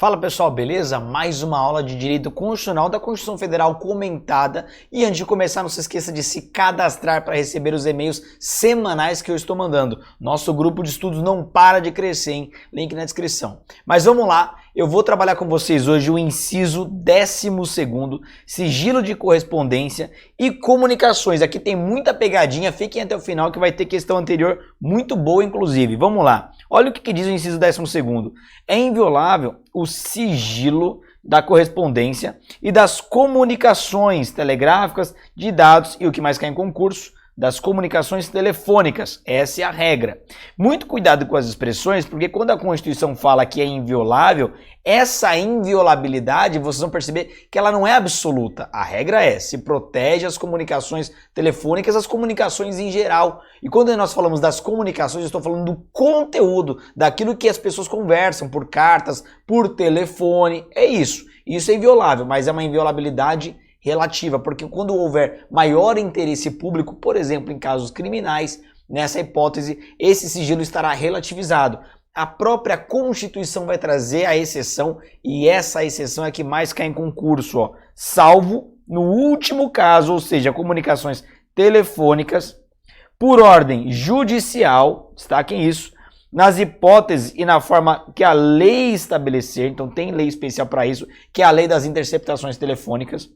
Fala pessoal, beleza? Mais uma aula de Direito Constitucional da Constituição Federal comentada. E antes de começar, não se esqueça de se cadastrar para receber os e-mails semanais que eu estou mandando. Nosso grupo de estudos não para de crescer, hein? Link na descrição. Mas vamos lá, eu vou trabalhar com vocês hoje o inciso 12º, sigilo de correspondência e comunicações. Aqui tem muita pegadinha, fiquem até o final que vai ter questão anterior muito boa, inclusive. Vamos lá. Olha o que diz o inciso 12º. É inviolável o sigilo da correspondência e das comunicações telegráficas, de dados e o que mais cai em concurso, das comunicações telefônicas. Essa é a regra. Muito cuidado com as expressões, porque quando a Constituição fala que é inviolável, essa inviolabilidade, vocês vão perceber que ela não é absoluta. A regra é, se protege as comunicações telefônicas, as comunicações em geral. E quando nós falamos das comunicações, eu estou falando do conteúdo, daquilo que as pessoas conversam por cartas, por telefone, é isso. Isso é inviolável, mas é uma inviolabilidade relativa, porque quando houver maior interesse público, por exemplo, em casos criminais, nessa hipótese, esse sigilo estará relativizado. A própria Constituição vai trazer a exceção, e essa exceção é que mais cai em concurso, ó, salvo no último caso, ou seja, comunicações telefônicas, por ordem judicial, destaquem isso, nas hipóteses e na forma que a lei estabelecer, então tem lei especial para isso, que é a lei das interceptações telefônicas,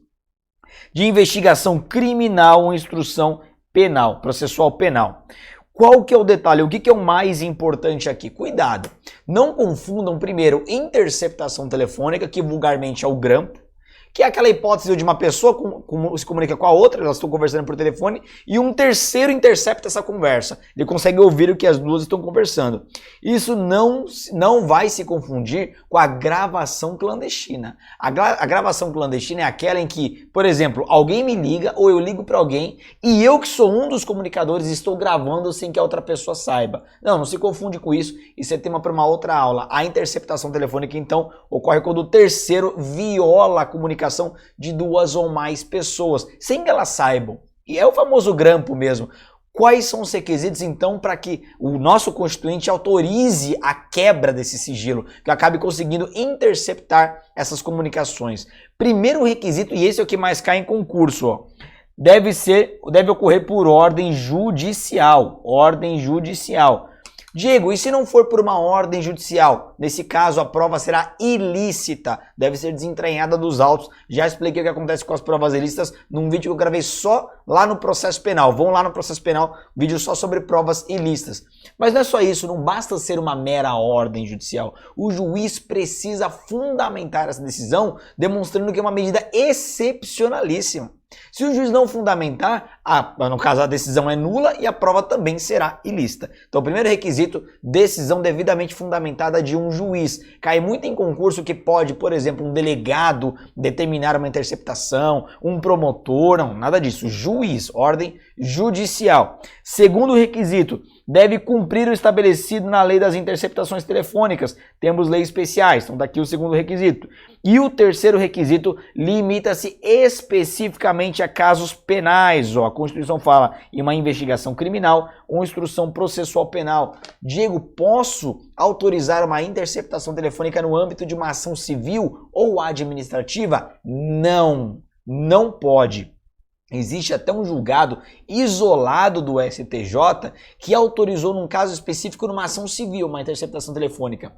de investigação criminal ou instrução penal, processual penal. Qual que é o detalhe? O que é o mais importante aqui? Cuidado, não confundam primeiro interceptação telefônica, que vulgarmente é o grampo, que é aquela hipótese de uma pessoa se comunica com a outra, elas estão conversando por telefone, e um terceiro intercepta essa conversa. Ele consegue ouvir o que as duas estão conversando. Isso não vai se confundir com a gravação clandestina. A gravação clandestina é aquela em que, por exemplo, alguém me liga ou eu ligo para alguém e eu que sou um dos comunicadores estou gravando sem que a outra pessoa saiba. Não se confunde com isso. Isso é tema para uma outra aula. A interceptação telefônica, então, ocorre quando o terceiro viola a comunicação de duas ou mais pessoas, sem que elas saibam. E é o famoso grampo mesmo. Quais são os requisitos, então, para que o nosso constituinte autorize a quebra desse sigilo, que acabe conseguindo interceptar essas comunicações? Primeiro requisito, e esse é o que mais cai em concurso, ó, deve ocorrer por ordem judicial. Ordem judicial. Diego, e se não for por uma ordem judicial? Nesse caso, a prova será ilícita, deve ser desentranhada dos autos. Já expliquei o que acontece com as provas ilícitas num vídeo que eu gravei só lá no processo penal. Vão lá no processo penal, vídeo só sobre provas ilícitas. Mas não é só isso, não basta ser uma mera ordem judicial. O juiz precisa fundamentar essa decisão, demonstrando que é uma medida excepcionalíssima. Se o juiz não fundamentar, no caso a decisão é nula e a prova também será ilícita. Então, o primeiro requisito, decisão devidamente fundamentada de um juiz. Cai muito em concurso que pode, por exemplo, um delegado determinar uma interceptação, um promotor, não, nada disso. Juiz, ordem judicial. Segundo requisito, deve cumprir o estabelecido na lei das interceptações telefônicas. Temos leis especiais, então daqui o segundo requisito. E o terceiro requisito limita-se especificamente a casos penais. A Constituição fala em uma investigação criminal ou instrução processual penal. Diego, posso autorizar uma interceptação telefônica no âmbito de uma ação civil ou administrativa? Não pode. Existe até um julgado isolado do STJ que autorizou num caso específico numa ação civil uma interceptação telefônica.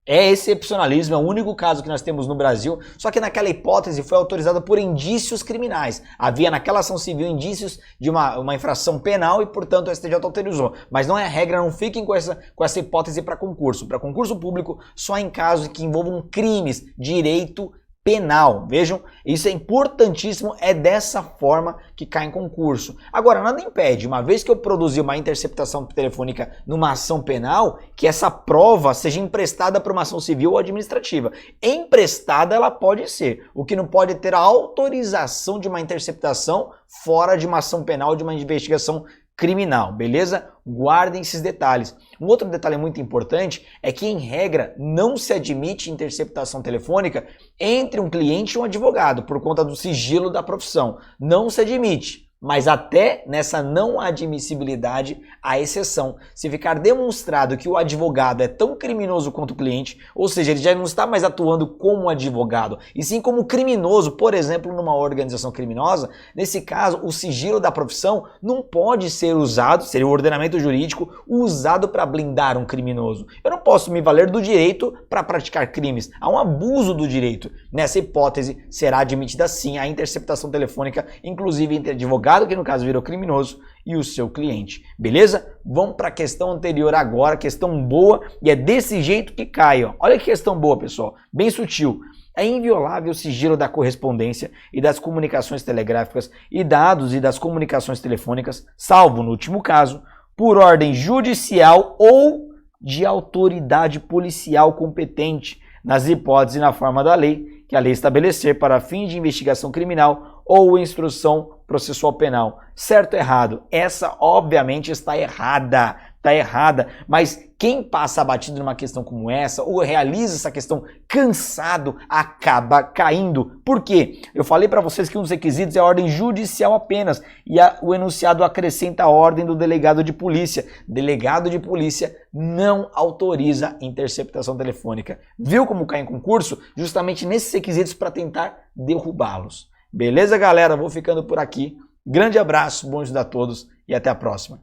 É excepcionalismo, é o único caso que nós temos no Brasil, só que naquela hipótese foi autorizada por indícios criminais. Havia naquela ação civil indícios de uma infração penal e, portanto, o STJ autorizou. Mas não é regra, não fiquem com essa hipótese para concurso. Para concurso público, só em casos que envolvam crimes, direito penal. Vejam, isso é importantíssimo, é dessa forma que cai em concurso. Agora, nada impede, uma vez que eu produzi uma interceptação telefônica numa ação penal, que essa prova seja emprestada para uma ação civil ou administrativa. Emprestada ela pode ser, o que não pode ter a autorização de uma interceptação fora de uma ação penal ou de uma investigação criminal, beleza? Guardem esses detalhes. Um outro detalhe muito importante é que, em regra, não se admite interceptação telefônica entre um cliente e um advogado, por conta do sigilo da profissão. Não se admite. Mas até nessa não admissibilidade, há exceção. Se ficar demonstrado que o advogado é tão criminoso quanto o cliente, ou seja, ele já não está mais atuando como advogado, e sim como criminoso, por exemplo, numa organização criminosa, nesse caso, o sigilo da profissão não pode ser usado, seria o ordenamento jurídico, usado para blindar um criminoso. Eu não posso me valer do direito para praticar crimes. Há um abuso do direito. Nessa hipótese, será admitida sim a interceptação telefônica, inclusive entre advogado, que no caso virou criminoso, e o seu cliente. Beleza? Vamos para a questão anterior agora, questão boa, e é desse jeito que cai. Ó. Olha que questão boa, pessoal. Bem sutil. É inviolável o sigilo da correspondência e das comunicações telegráficas e dados e das comunicações telefônicas, salvo, no último caso, por ordem judicial ou de autoridade policial competente, nas hipóteses e na forma da lei, que a lei estabelecer para fim de investigação criminal ou instrução processual penal. Certo ou errado? Essa, obviamente, está errada. Está errada. Mas quem passa batido numa questão como essa, ou realiza essa questão cansado, acaba caindo. Por quê? Eu falei para vocês que um dos requisitos é a ordem judicial apenas. E o enunciado acrescenta a ordem do delegado de polícia. Delegado de polícia não autoriza interceptação telefônica. Viu como cai em concurso? Justamente nesses requisitos para tentar derrubá-los. Beleza, galera? Vou ficando por aqui. Grande abraço, bom estudo a todos e até a próxima.